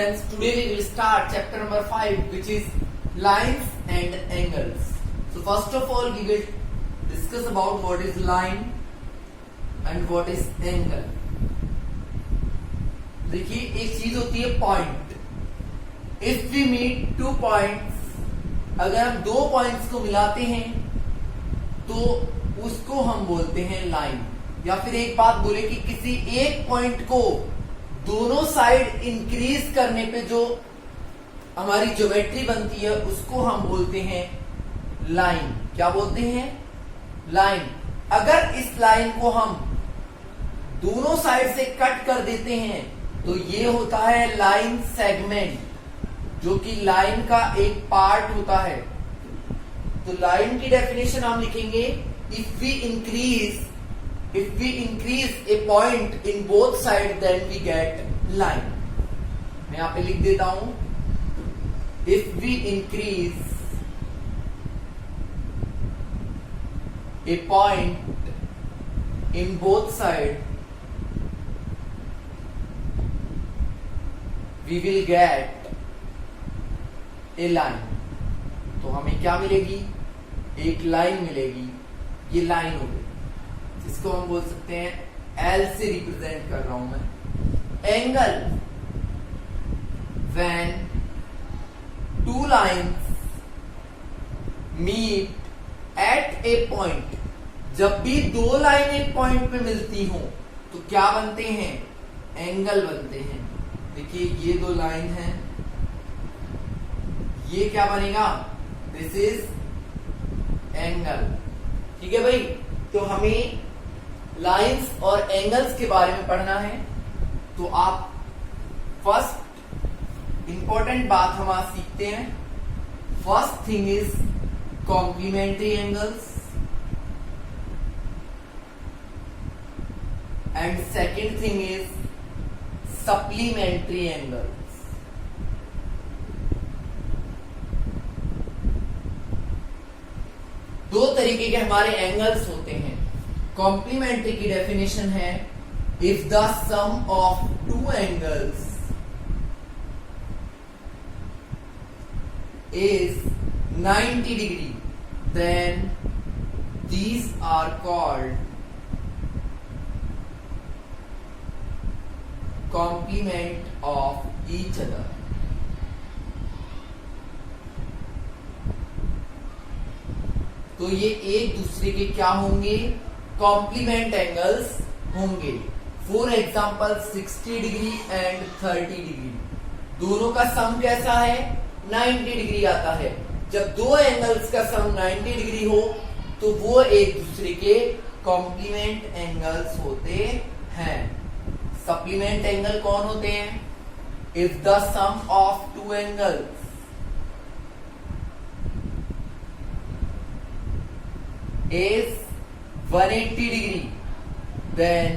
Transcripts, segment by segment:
students, today we will start chapter number 5, which is lines and angles. So first of all we will discuss about what is line and what is angle. देखिए एक चीज होती है point. If we meet two points, अगर हम दो points को मिलाते हैं तो उसको हम बोलते हैं लाइन. या फिर एक बात बोले कि किसी एक पॉइंट को दोनों साइड इंक्रीज करने पे जो हमारी ज्योमेट्री बनती है उसको हम बोलते हैं लाइन. क्या बोलते हैं? लाइन. अगर इस लाइन को हम दोनों साइड से कट कर देते हैं तो ये होता है लाइन सेगमेंट, जो कि लाइन का एक पार्ट होता है. तो लाइन की डेफिनेशन हम लिखेंगे, if we increase a point in both side then we get line. मैं यहां पे लिख देता हूं, if we increase a point in both side we will get a line. तो हमें क्या मिलेगी? एक लाइन मिलेगी. ये लाइन हो गई, जिसको हम बोल सकते हैं एल से रिप्रेजेंट कर रहा हूं मैं. Angle, when two lines meet at a point, जब भी दो लाइन एक पॉइंट पे मिलती हो तो क्या बनते हैं? एंगल बनते हैं. देखिए ये दो लाइन है, ये क्या बनेगा? This is angle. ठीक है भाई. तो हमें लाइंस और एंगल्स के बारे में पढ़ना है. तो आप फर्स्ट इंपॉर्टेंट बात हम आज सीखते हैं. First thing is complementary angles and second thing is supplementary angles. दो तरीके के हमारे एंगल्स होते हैं. कॉम्प्लीमेंट्री की डेफिनेशन है, if the sum of two angles is 90 degree, then these are called complement of each other. तो ये एक दूसरे के क्या होंगे? कॉम्प्लीमेंट एंगल्स होंगे. For example 60 degree and 30 degree, दोनों का सम कैसा है? 90 डिग्री आता है. जब दो एंगल्स का सम 90 डिग्री हो तो वो एक दूसरे के कॉम्प्लीमेंट एंगल्स होते हैं. सप्लीमेंट एंगल कौन होते हैं? If the sum of two angles is 180 degree, then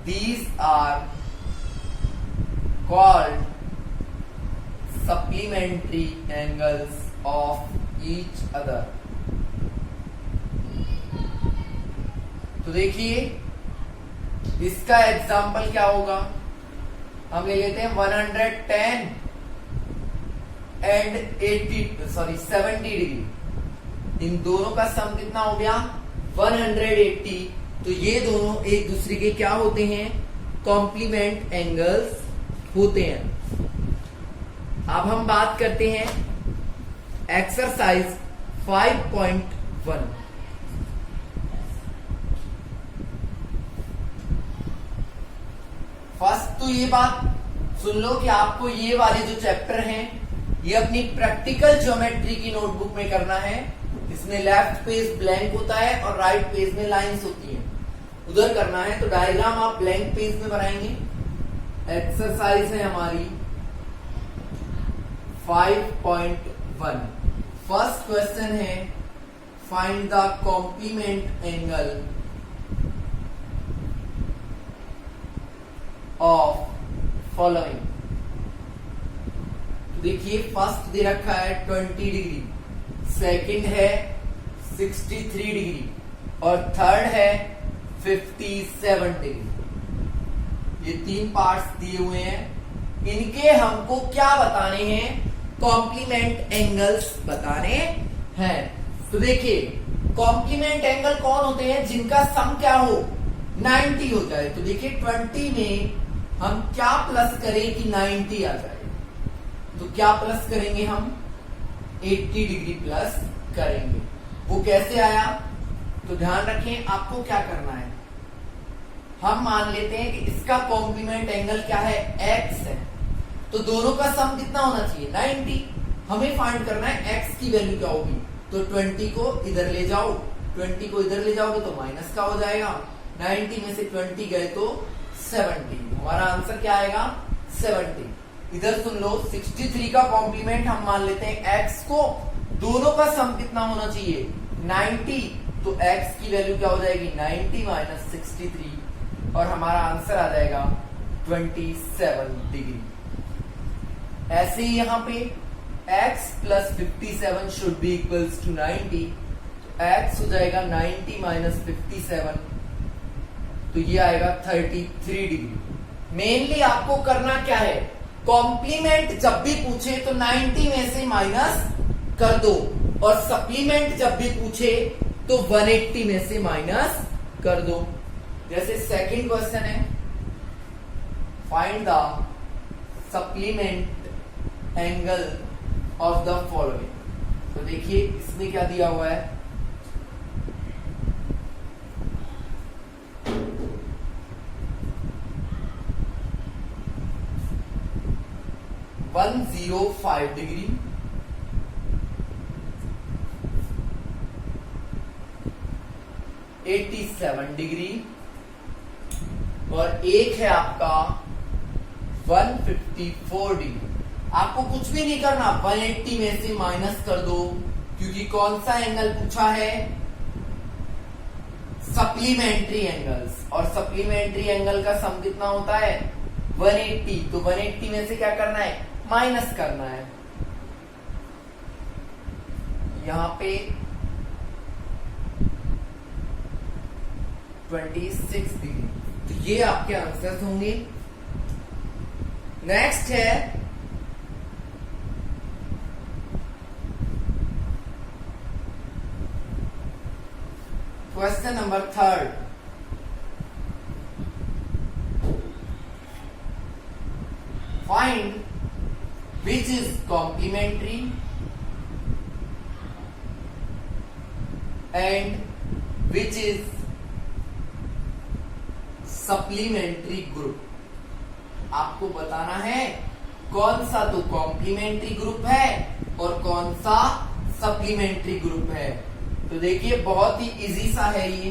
these are called supplementary angles of each other. तो देखिए इसका एग्जाम्पल क्या होगा. हम ले लेते हैं 110 एंड 70 डिग्री. इन दोनों का सम कितना हो गया? 180. तो ये दोनों एक दूसरे के क्या होते हैं? कॉम्प्लीमेंट एंगल्स होते हैं. अब हम बात करते हैं एक्सरसाइज 5.1. फर्स्ट तो ये बात सुन लो कि आपको ये वाले जो चैप्टर हैं ये अपनी प्रैक्टिकल ज्योमेट्री की नोटबुक में करना है. इसमें लेफ्ट पेज ब्लैंक होता है और राइट पेज में लाइंस होती हैं. उधर करना है तो डायग्राम आप ब्लैंक पेज में बनाएंगे. एक्सरसाइज है हमारी 5.1. फर्स्ट क्वेश्चन है, find the complement angle of following. देखिए फर्स्ट दे रखा है 20 डिग्री, सेकंड है 63 डिग्री और थर्ड है 57 डिग्री. ये तीन पार्ट्स दिए हुए हैं. इनके हमको क्या बताने हैं, कॉम्प्लीमेंट एंगल्स बताने हैं। तो देखिए कॉम्प्लीमेंट एंगल कौन होते हैं, जिनका सम क्या हो 90 हो जाए। तो देखिए 20 में हम क्या प्लस करें कि 90 आ जाए, तो क्या प्लस करेंगे हम 80 डिग्री प्लस करेंगे। वो कैसे आया, तो ध्यान रखें आपको क्या करना है, हम मान लेते हैं कि इसका कॉम्प्लीमेंट एंगल क्या है, x है, तो दोनों का सम कितना होना चाहिए 90। हमें फाइंड करना है x की वैल्यू क्या होगी, तो 20 को इधर ले जाओ, 20 को इधर ले जाओगे तो माइनस का हो जाएगा, 90 में से 20 गए तो 70, हमारा आंसर क्या आएगा 70। इधर सुन लो 63 का कॉम्प्लीमेंट हम मान लेते हैं x को, दोनों का सम कितना होना चाहिए 90, तो x की वैल्यू क्या हो जाएगी 90 माइनस 63 और हमारा आंसर आ जाएगा 27 डिग्री। ऐसे ही यहां पे x plus 57 should be equals to 90, तो x हो जाएगा 90 माइनस 57, तो ये आएगा 33 डिग्री। मेनली आपको करना क्या है, कॉम्प्लीमेंट जब भी पूछे तो 90 में से माइनस कर दो, और सप्लीमेंट जब भी पूछे तो 180 में से माइनस कर दो। जैसे सेकंड क्वेश्चन है, find the supplement angle of the following. तो देखिए इसमें क्या दिया हुआ है, (105 डिग्री) 87 डिग्री और एक है आपका 154 डिग्री। आपको कुछ भी नहीं करना, 180 में से माइनस कर दो, क्योंकि कौन सा एंगल पूछा है, सप्लीमेंट्री एंगल्स, और सप्लीमेंट्री एंगल का सम कितना होता है 180, तो 180 में से क्या करना है माइनस करना है। यहां पे 26 डिग्री, तो ये आपके आंसर्स होंगे। नेक्स्ट है question number 3, find which is complementary and which is supplementary group. आपको बताना है कौन सा तो कॉम्प्लीमेंट्री ग्रुप है और कौन सा सप्लीमेंट्री ग्रुप है। तो देखिए बहुत ही इजी सा है ये,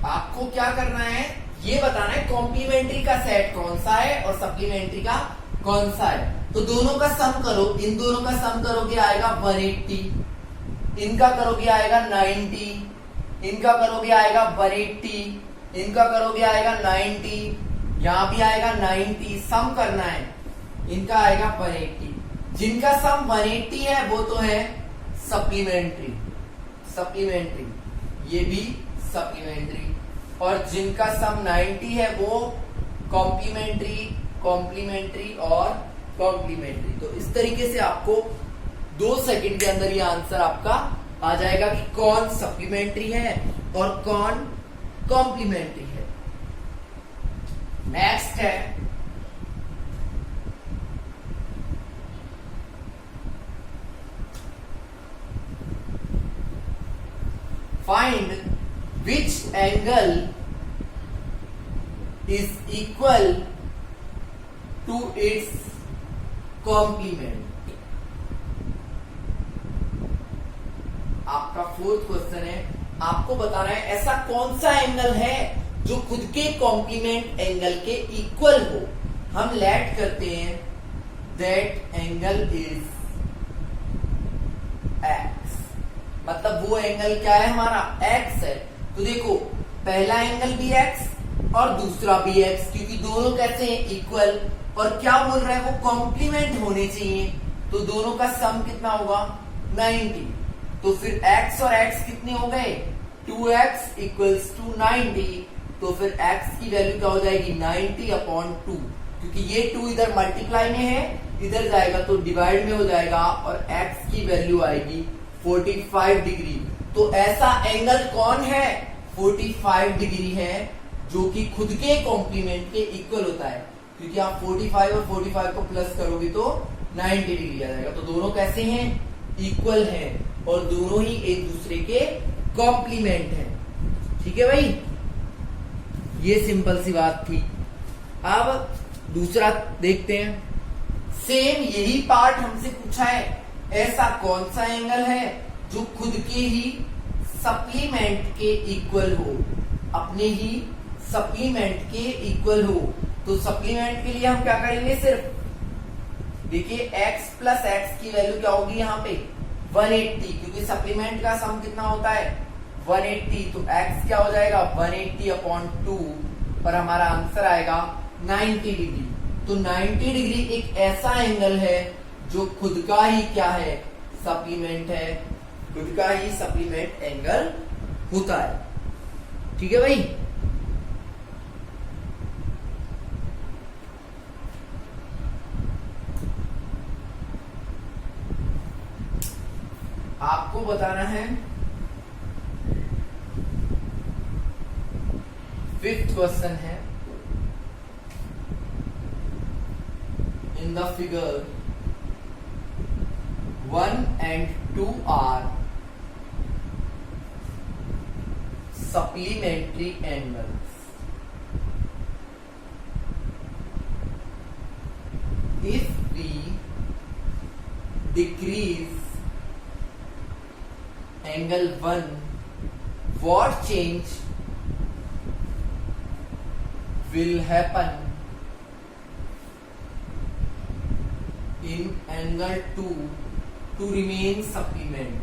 आपको क्या करना है ये बताना है कॉम्प्लीमेंट्री का सेट कौन सा है और सप्लीमेंट्री का कौन सा है। तो दोनों का सम करो, इन दोनों का सम करोगे आएगा 180, इनका करोगे आएगा 90, इनका करोगे आएगा 180, इनका करोगे आएगा 90, यहां भी आएगा 90, सम करना है, इनका आएगा 180। जिनका सम 180 है वो तो है सप्लीमेंट्री, ये भी सप्लीमेंट्री, और जिनका सम 90 है वो कॉम्प्लीमेंट्री और कॉम्प्लीमेंट्री। तो इस तरीके से आपको 2 सेकंड के अंदर ये आंसर आपका आ जाएगा कि कौन सप्लीमेंट्री है और कौन कॉम्प्लीमेंट्री है। नेक्स्ट है find which angle is equal to its complement। आपका 4th क्वेश्चन है, आपको बताना है ऐसा कौन सा एंगल है जो खुद के कॉम्प्लीमेंट एंगल के इक्वल हो, हम लेट करते हैं दैट एंगल इज एक्स। मतलब वो एंगल क्या है हमारा, एक्स है। तो देखो पहला एंगल भी एक्स और दूसरा भी एक्स, क्योंकि दोनों कैसे हैं, इक्वल। और क्या बोल रहा है, वो कॉम्प्लीमेंट होने चाहिए, तो दोनों का सम कितना होगा, 90। तो फिर x और x कितने हो गए, 2x इक्वल्स टू 90। तो फिर x की वैल्यू क्या हो जाएगी, 90/2, क्योंकि ये 2 इधर मल्टीप्लाई में है, इधर जाएगा तो डिवाइड में हो जाएगा, और x की वैल्यू आएगी 45 डिग्री। तो ऐसा एंगल कौन है, 45 डिग्री है, जो कि खुद के कॉम्प्लीमेंट के इक्वल होता है, क्योंकि आप 45 और 45 को प्लस करोगे तो 90 डिग्री आ जाएगा। तो दोनों कैसे हैं, इक्वल हैं, और दोनों ही एक दूसरे के कॉम्प्लीमेंट हैं। ठीक है भाई, ये सिंपल सी बात थी। अब दूसरा देखते हैं, सेम यही पार्ट हमसे पूछा है, ऐसा कौन सा एंगल है जो खुद के ही सप्लीमेंट के इक्वल हो, अपने ही सप्लीमेंट के इक्वल हो। तो सप्लीमेंट के लिए हम क्या करेंगे, सिर्फ देखिए x प्लस एक्स की वैल्यू क्या होगी यहाँ पे 180, क्योंकि सप्लीमेंट का सम कितना होता है 180। तो x क्या हो जाएगा 180/2, पर हमारा आंसर आएगा 90 डिग्री। तो 90 डिग्री एक ऐसा एंगल है जो खुद का ही क्या है, सप्लीमेंट है, खुद का ही सप्लीमेंट एंगल होता है। ठीक है भाई, आपको बताना है 5th क्वेश्चन है, in the figure 1 and 2 are supplementary angles. If we decrease angle 1, what change will happen in angle 2 to remain supplement?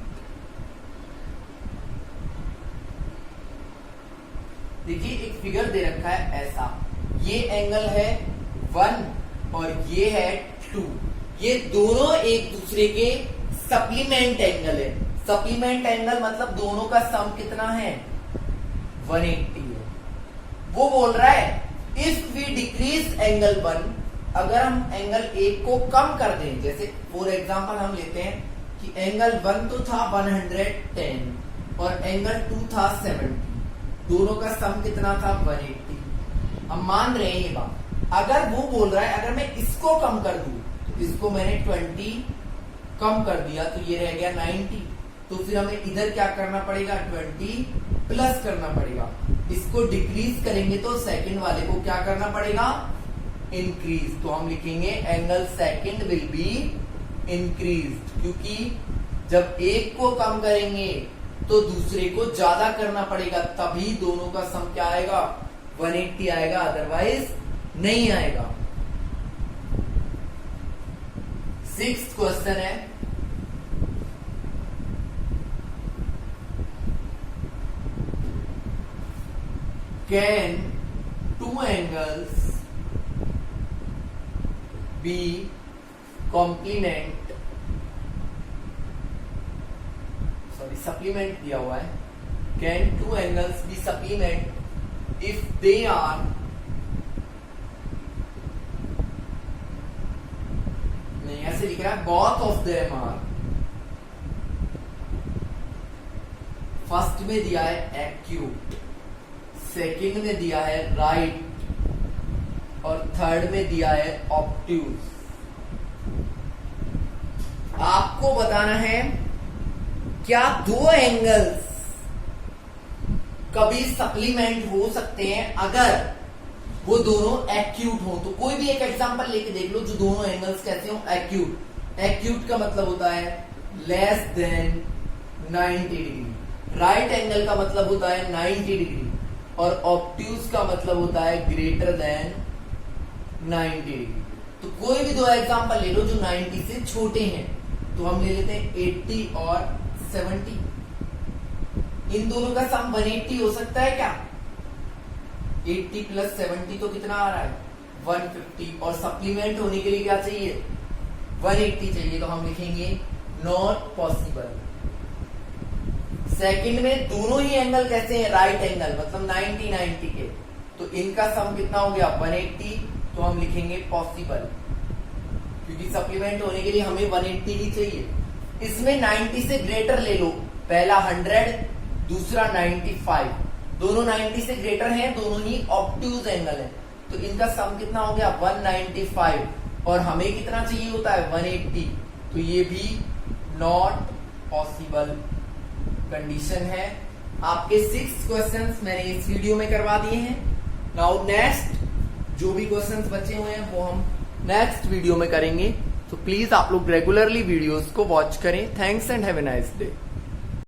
देखिए एक फिगर दे रखा है ऐसा, ये एंगल है 1 और ये है 2, ये दोनों एक दूसरे के सप्लीमेंट एंगल है। सप्लीमेंट एंगल मतलब दोनों का सम कितना है 180 है। वो बोल रहा है इफ वी डिक्रीज एंगल 1, अगर हम एंगल 1 को कम कर दें, जैसे फॉर एग्जांपल हम लेते हैं कि एंगल 1 तो था 110 और एंगल 2 था 70, दोनों का सम कितना था 180। हम मान रहे हैं ये बात। अगर वो बोल रहा है अगर मैं इसको कम कर दूं, तो इसको मैंने 20 कम कर दिया तो ये रह गया 90, तो फिर हमें इधर क्या करना पड़ेगा 20 प्लस करना पड़ेगा। इसको डिक्रीज करेंगे तो सेकंड वाले को क्या करना पड़ेगा, इंक्रीज। तो हम लिखेंगे angle second will be increased, क्योंकि जब एक को कम करेंगे तो दूसरे को ज्यादा करना पड़ेगा, तभी दोनों का सम क्या आएगा 180 आएगा, अदरवाइज नहीं आएगा। 6th क्वेश्चन है, can two angles be complement, supplement दिया हुआ है, can two angles be supplement if they are नहीं ऐसे लिख रहा है both of them are, first में दिया है acute, सेकंड में दिया है राइट और थर्ड में दिया है ऑब्ट्यूज। आपको बताना है क्या दो एंगल्स कभी सप्लीमेंट हो सकते हैं अगर वो दोनों एक्यूट हो। तो कोई भी एक एग्जांपल लेके देख लो जो दोनों एंगल्स कैसे हो एक्यूट। एक्यूट का मतलब होता है less than 90 degree, right angle का मतलब होता है 90 डिग्री, और ऑब्ट्यूज का मतलब होता है ग्रेटर देन 90 डिग्री। तो कोई भी दो एग्जांपल ले लो जो 90 से छोटे हैं, तो हम ले लेते हैं 80 और 70। इन दोनों का सम 180 हो सकता है क्या? 80 प्लस 70 तो कितना आ रहा है? 150। और सप्लीमेंट होने के लिए क्या चाहिए? 180 चाहिए, तो हम लिखेंगे नॉट पॉसिबल। सेकंड में दोनों ही एंगल कैसे हैं? राइट एंगल, मतलब 90 के, तो इनका सम कितना हो गया? 180, तो हम लिखेंगे पॉसिबल, क्योंकि सप्लीमेंट होने के लिए हमें 180 ही चाहिए। इसमें 90 से ग्रेटर ले लो, पहला 100, दूसरा 95, दोनों 90 से ग्रेटर हैं, दोनों ही ऑब्ट्यूज एंगल है, तो इनका सम कितना हो गया? 195, और हमें कितना चाहिए होता है? 180, तो ये भी नॉट पॉसिबल कंडीशन है। आपके 6 क्वेश्चंस मैंने इस वीडियो में करवा दिए हैं। नाउ नेक्स्ट जो भी क्वेश्चंस बचे हुए हैं वो हम नेक्स्ट वीडियो में करेंगे, तो प्लीज आप लोग रेगुलरली वीडियोस को वॉच करें। Thanks and have a nice day.